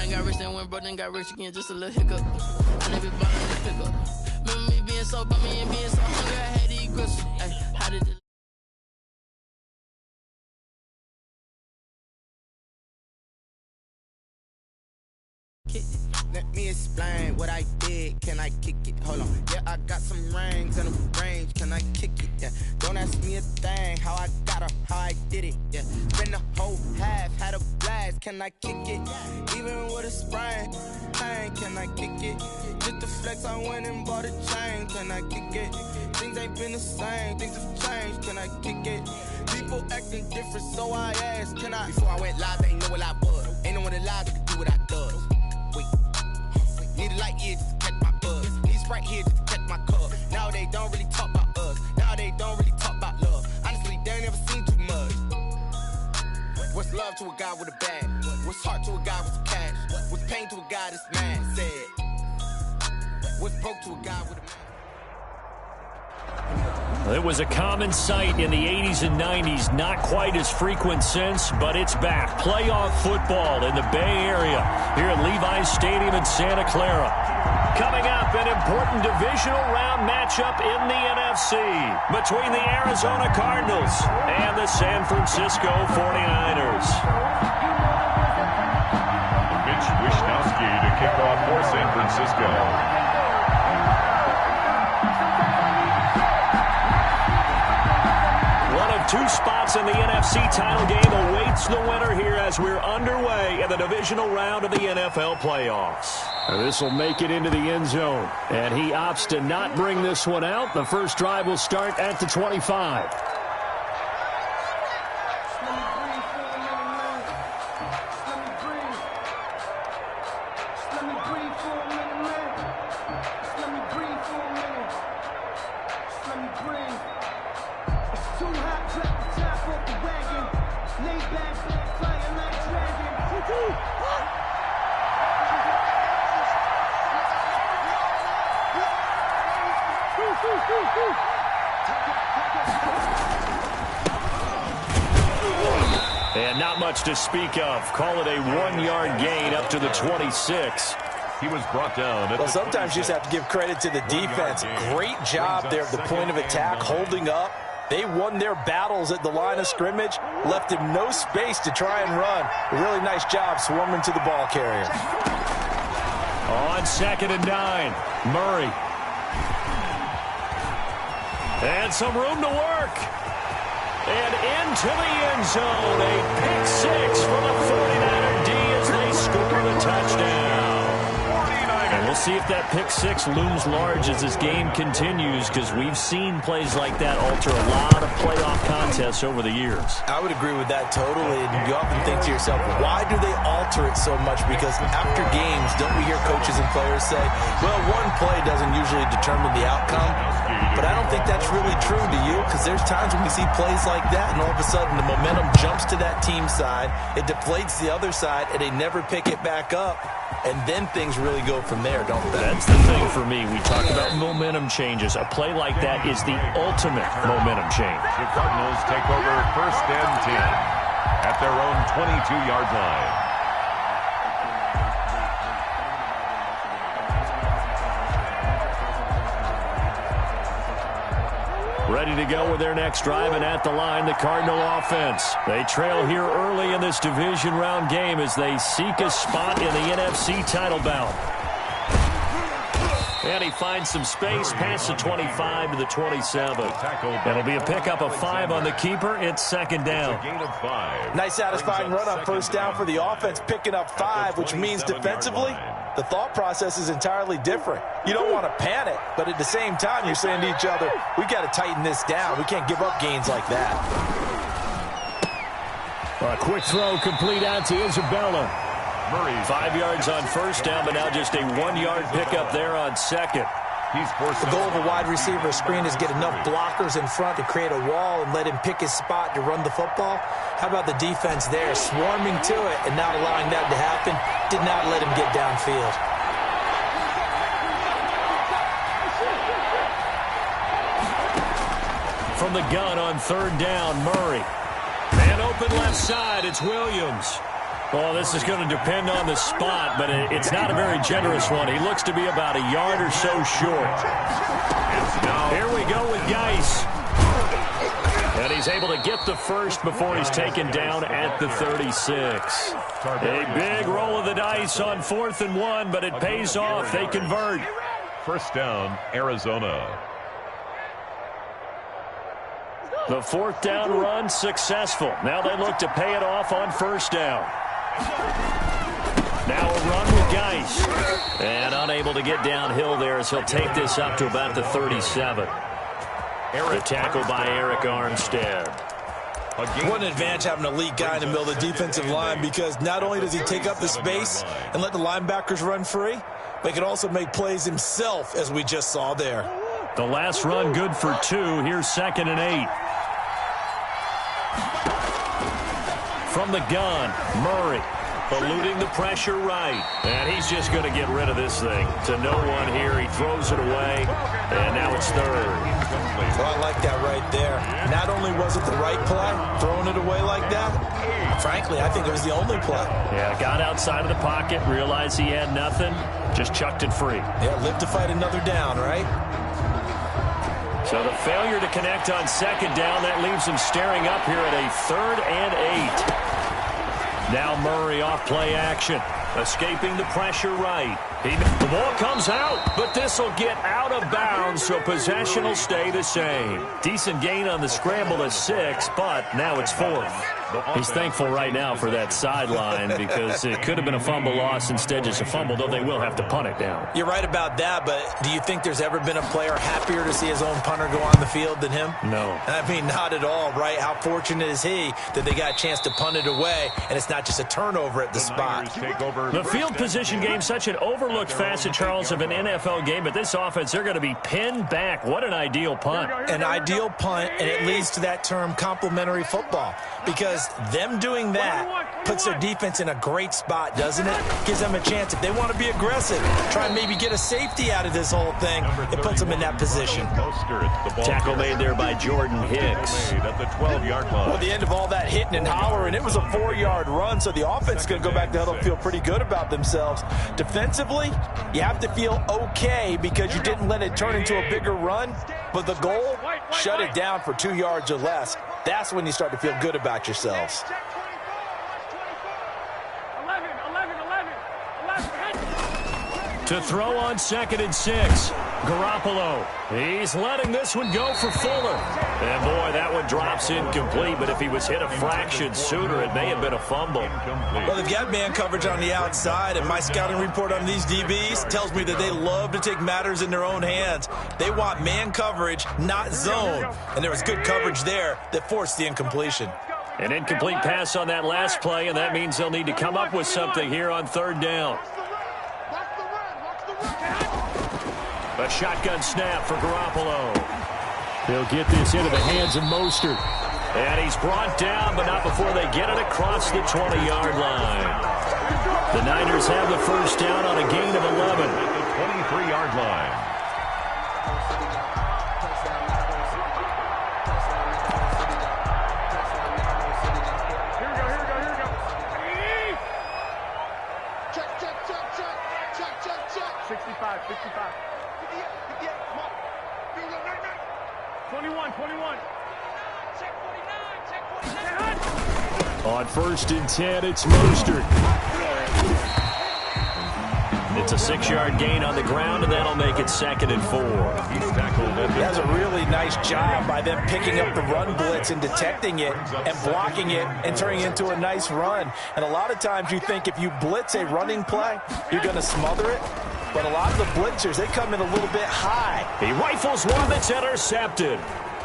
done got rich, then went broke, then got rich again, just a little hiccup. I never bought on the pickup. Remember me being so bummy and being so hungry, I had to eat grits. Ay, how did it? Let me explain what I did. Can I kick it? Hold on. Yeah, I got some rings and a range. Can I kick it? Yeah. Don't ask me a thing. How I got her, how I did it. Yeah. Spend the whole half, had a blast. Can I kick it? Even with a sprain, pain. Can I kick it? Just the flex, I went and bought a chain. Can I kick it? Things ain't been the same. Things have changed. Can I kick it? People acting different, so I asked. Can I? Before I went live, they ain't know what I was. Ain't no one alive that could do what I does. Need a light here just to catch my buzz. Need Sprite here just to catch my cup. Now they don't really talk about us. Now they don't really talk about love. Honestly, they ain't never seen too much. What's love to a guy with a bag? What's heart to a guy with some cash? What's pain to a guy that's mad? Said. What's broke to a guy with a man? It was a common sight in the 80s and 90s, not quite as frequent since, but it's back. Playoff football in the Bay Area here at Levi's Stadium in Santa Clara. Coming up, an important divisional round matchup in the NFC between the Arizona Cardinals and the San Francisco 49ers. Mitch Wishnowsky to kick off for San Francisco. Two spots in the NFC title game awaits the winner here as we're underway in the divisional round of the NFL playoffs. This will make it into the end zone, and he opts to not bring this one out. The first drive will start at the 25. And not much to speak of. Call it a 1-yard gain up to the 26. He was brought down. Well, sometimes you just have to give credit to the defense. Great job there at the point of attack, holding up. They won their battles at the line of scrimmage, left him no space to try and run. A really nice job swarming to the ball carrier. On 2nd and 9, Murray. And some room to work. And into the end zone, a pick six for the 49er D as they score the touchdown. And we'll see if that pick six looms large as this game continues, because we've seen plays like that alter a lot of playoff contests over the years. I would agree with that totally. And you often think to yourself, why do they alter it so much? Because after games, don't we hear coaches and players say, well, one play doesn't usually determine the outcome. But I don't think that's really true, do you? Because there's times when we see plays like that, and all of a sudden the momentum jumps to that team side, it deflates the other side, and they never pick it back up. And then things really go from there, don't they? That's the thing for me. We talk about momentum changes. A play like that is the ultimate momentum change. The Cardinals take over 1st and 10 at their own 22-yard line. Ready to go with their next drive, and at the line, the Cardinal offense. They trail here early in this division round game as they seek a spot in the NFC title bout. And he finds some space past the 25 to the 27. That'll be a pickup of 5 on the keeper. It's 2nd down. Nice satisfying run on 1st down for the offense, picking up 5, which means defensively, the thought process is entirely different. You don't want to panic, but at the same time, you're saying to each other, we got to tighten this down. We can't give up gains like that. A quick throw complete out to Isabella. 5 yards on 1st down, but now just a 1-yard pickup there on 2nd. The goal of a wide receiver screen is get enough blockers in front to create a wall and let him pick his spot to run the football. How about the defense there, swarming to it and not allowing that to happen? Did not let him get downfield. From the gun on 3rd down, Murray. Man open left side, it's Williams. Well, this is going to depend on the spot, but it's not a very generous one. He looks to be about a yard or so short. Here we go with Geis. And he's able to get the first before he's taken down at the 36. A big roll of the dice on 4th and 1, but it pays off. They convert. First down, Arizona. The 4th down run successful. Now they look to pay it off on 1st down. Now a run with Geis. And unable to get downhill there as he'll take this up to about the 37. The tackle by Eric Armstead. What an advantage having an elite guy in the middle of the defensive line, because not only does he take up the space and let the linebackers run free, but he can also make plays himself, as we just saw there. The last run good for 2. Here's 2nd and 8. From the gun, Murray eluding the pressure right. And he's just going to get rid of this thing. To no one here. He throws it away. And now it's 3rd. Well, I like that right there. Not only was it the right play, throwing it away like that, frankly, I think it was the only play. Yeah, got outside of the pocket, realized he had nothing, just chucked it free. Yeah, live to fight another down, right? So the failure to connect on 2nd down, that leaves him staring up here at a 3rd and 8. Now Murray off play action, escaping the pressure right. The ball comes out, but this will get out of bounds, so possession will stay the same. Decent gain on the scramble of 6, but now it's 4th. He's thankful right now for that sideline because it could have been a fumble loss, instead just a fumble, though they will have to punt it down. You're right about that, but do you think there's ever been a player happier to see his own punter go on the field than him? No. I mean, not at all, right? How fortunate is he that they got a chance to punt it away, and it's not just a turnover at the spot. The field position game, such an overlooked facet, Charles, of an NFL game, but this offense, they're going to be pinned back. What an ideal punt. An ideal punt, and it leads to that term complementary football, because them doing that puts their defense in a great spot, doesn't it? Gives them a chance. If they want to be aggressive, try and maybe get a safety out of this whole thing, it puts them in that position. Tackle made there by Jordan Hicks. At the 12-yard line. Well, the end of all that hitting and hollering, it was a 4-yard run, so the offense is going to go back to huddle and feel pretty good about themselves. Defensively, you have to feel okay because you didn't let it turn into a bigger run, but the goal, shut it down for 2 yards or less. That's when you start to feel good about yourselves. To throw on 2nd and 6. Garoppolo. He's letting this one go for Fuller. And boy, that one drops incomplete, but if he was hit a fraction sooner, it may have been a fumble. Well, they've got man coverage on the outside, and my scouting report on these DBs tells me that they love to take matters in their own hands. They want man coverage, not zone. And there was good coverage there that forced the incompletion. An incomplete pass on that last play, and that means they'll need to come up with something here on 3rd down. A shotgun snap for Garoppolo. They'll get this into the hands of Mostert. And he's brought down, but not before they get it across the 20-yard line. The Niners have the first down on a gain of 11. At the 23-yard line. On 1st and 10, it's Mostert. It's a 6-yard gain on the ground, and that'll make it 2nd and 4. That's a really nice job by them picking up the run blitz and detecting it and blocking it and turning it into a nice run. And a lot of times you think if you blitz a running play, you're going to smother it. But a lot of the blitzers, they come in a little bit high. He rifles one that's intercepted.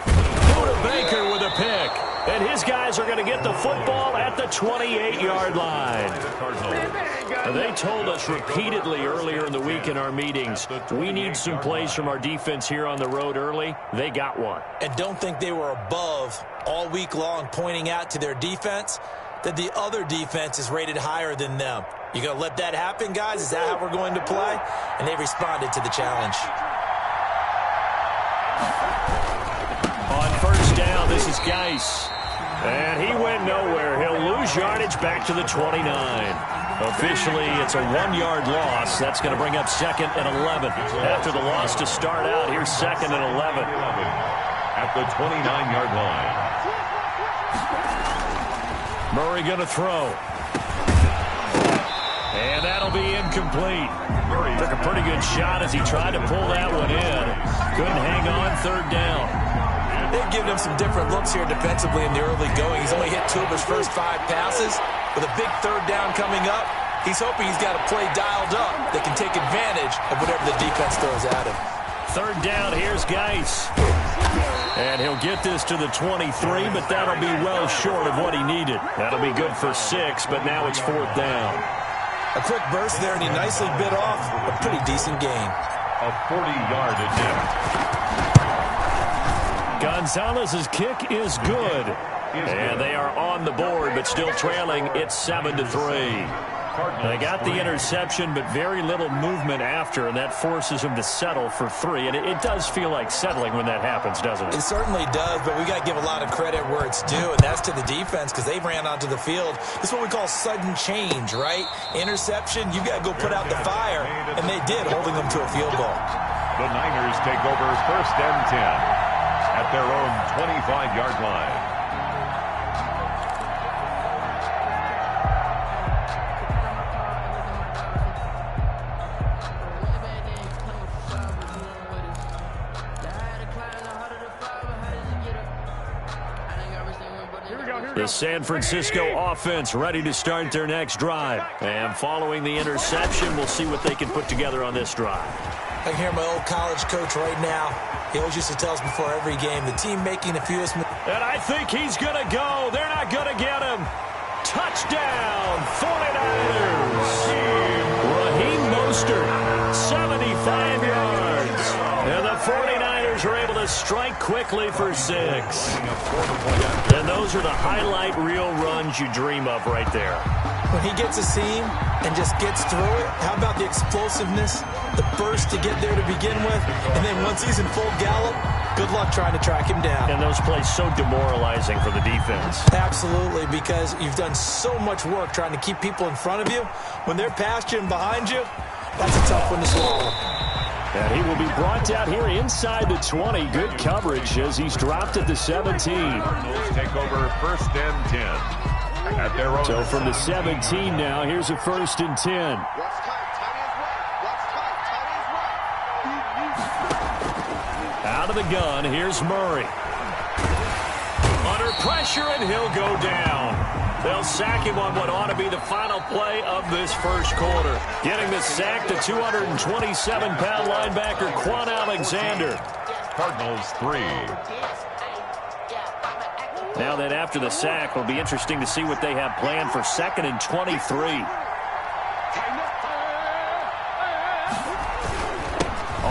Buda Baker with a pick. And his guys are going to get the football at the 28-yard line. They told us repeatedly earlier in the week in our meetings, we need some plays from our defense here on the road early. They got one. And don't think they were above all week long pointing out to their defense that the other defense is rated higher than them. You going to let that happen, guys? Is that how we're going to play? And they responded to the challenge. On 1st down, this is Geis. And he went nowhere. He'll lose yardage back to the 29. Officially, it's a 1-yard loss. That's going to bring up 2nd and 11. After the loss to start out, here's 2nd and 11. At the 29-yard line. Murray going to throw. And that'll be incomplete. Took a pretty good shot as he tried to pull that one in. Couldn't hang on, 3rd down. They've given him some different looks here defensively in the early going. He's only hit 2 of his first 5 passes. With a big 3rd down coming up, he's hoping he's got a play dialed up that can take advantage of whatever the defense throws at him. 3rd down, here's Geis. And he'll get this to the 23, but that'll be well short of what he needed. That'll be good for 6, but now it's 4th down. A quick burst there, and he nicely bit off a pretty decent gain. A 40-yard attempt. Gonzalez's kick is good. And they are on the board, but still trailing. It's 7-3. They got the interception, but very little movement after, and that forces him to settle for 3. And it does feel like settling when that happens, doesn't it? It certainly does, but we got to give a lot of credit where it's due, and that's to the defense because they ran onto the field. This is what we call sudden change, right? Interception, you got to go put out the fire, and they did, holding them to a field goal. The Niners take over 1st and 10 at their own 25-yard line. The San Francisco offense ready to start their next drive. And following the interception, we'll see what they can put together on this drive. I can hear my old college coach right now. He always used to tell us before every game, the team making the fewest. And I think he's going to go. They're not going to get him. Touchdown, 49ers. Raheem Mostert, 75 yards. And the 49ers are able to strike quickly for 6. And those are the highlight reel runs you dream of right there. When he gets a seam and just gets through it, how about the explosiveness, the burst to get there to begin with, and then once he's in full gallop, good luck trying to track him down. And those plays so demoralizing for the defense. Absolutely, because you've done so much work trying to keep people in front of you. When they're past you and behind you, that's a tough one to swallow. And he will be brought down here inside the 20. Good coverage as he's dropped at the 17. Take over 1st and 10 at their own. So from the 17 now, here's a 1st and 10. Out of the gun, here's Murray. Under pressure, and he'll go down. They'll sack him on what ought to be the final play of this first quarter. Getting the sack, the 227-pound linebacker, Quan Alexander. Cardinals 3. Now that after the sack, will be interesting to see what they have planned for 2nd and 23.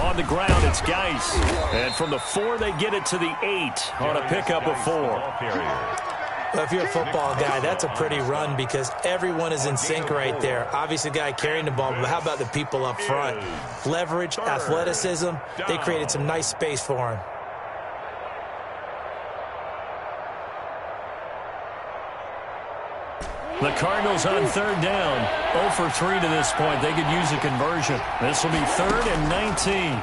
On the ground, it's Geis. And from the 4, they get it to the 8 on a pickup of 4. Well, if you're a football guy, that's a pretty run because everyone is in sync right there. Obviously, the guy carrying the ball, but how about the people up front? Leverage, athleticism, they created some nice space for him. The Cardinals on 3rd down. 0 for 3 to this point. They could use a conversion. This will be 3rd and 19.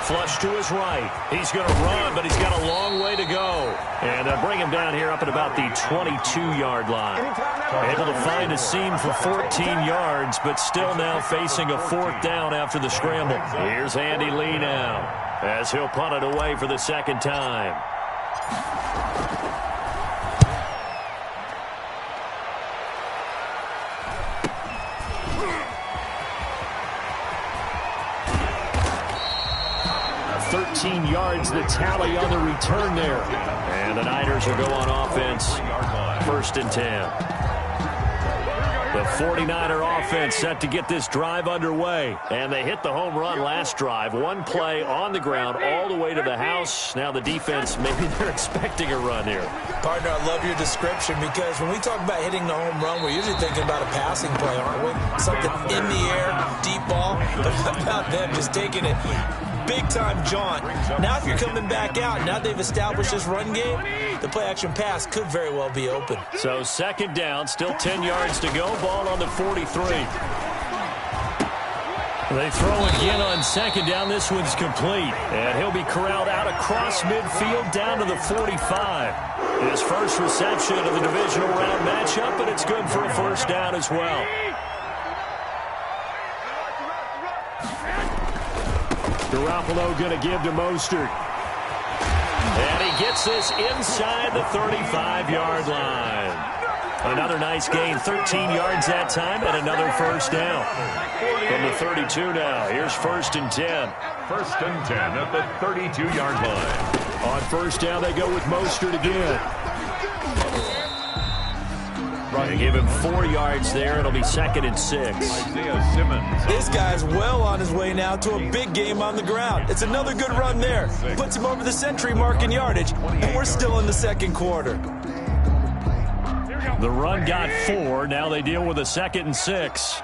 Flush to his right. He's going to run, but he's got a long way to go. And bring him down here up at about the 22-yard line. Able to find a seam for 14 yards, but still now facing a 4th down after the scramble. Here's Andy Lee now as he'll punt it away for the 2nd time. Yards the tally on the return there. And the Niners will go on offense. 1st and 10. The 49er offense set to get this drive underway. And they hit the home run last drive. One play on the ground all the way to the house. Now the defense, maybe they're expecting a run here. Partner, I love your description because when we talk about hitting the home run, we're usually thinking about a passing play, aren't we? Something in the air, deep ball. But what about them just taking it big-time jaunt. Now if you're coming back out, now they've established this run game, the play-action pass could very well be open. So second down, still 10 yards to go. Ball on the 43. They throw again on second down. This one's complete. And he'll be corralled out across midfield down to the 45. His first reception of the divisional round matchup, and it's good for a first down as well. Garoppolo going to give to Mostert. And he gets this inside the 35-yard line. Another nice gain, 13 yards that time, and another first down. From the 32 now, here's 1st and 10. 1st and 10 at the 32-yard line. On first down, they go with Mostert again. They give him 4 yards there. It'll be 2nd and 6. Isaiah Simmons. This guy's well on his way now to a big game on the ground. It's another good run there. Puts him over the century mark in yardage, and we're still in the second quarter. The run got 4. Now they deal with a 2nd and 6.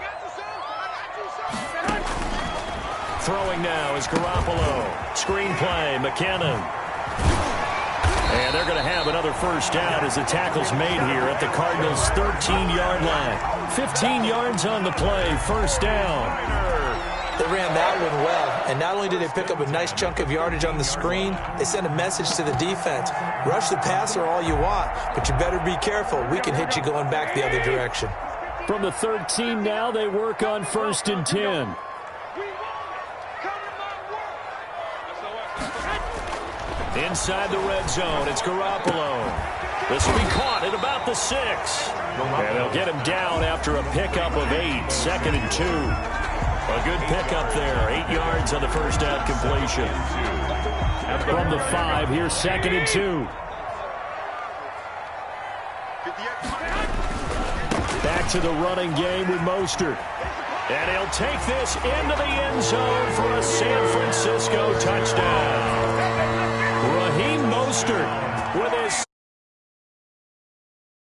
Throwing now is Garoppolo. Screen play, McKinnon. And they're going to have another first down as the tackle's made here at the Cardinals' 13-yard line. 15 yards on the play, first down. They ran that one well, and not only did they pick up a nice chunk of yardage on the screen, they sent a message to the defense. Rush the passer all you want, but you better be careful. We can hit you going back the other direction. From the 13 now, they work on 1st and 10. Inside the red zone, it's Garoppolo. This will be caught at about the 6. And they'll get him down after a pickup of 8. 2nd and 2. A good pickup there. 8 yards on the first down completion. From the 5, here's 2nd and 2. Back to the running game with Mostert. And he'll take this into the end zone for a San Francisco touchdown. Raheem Mostert with his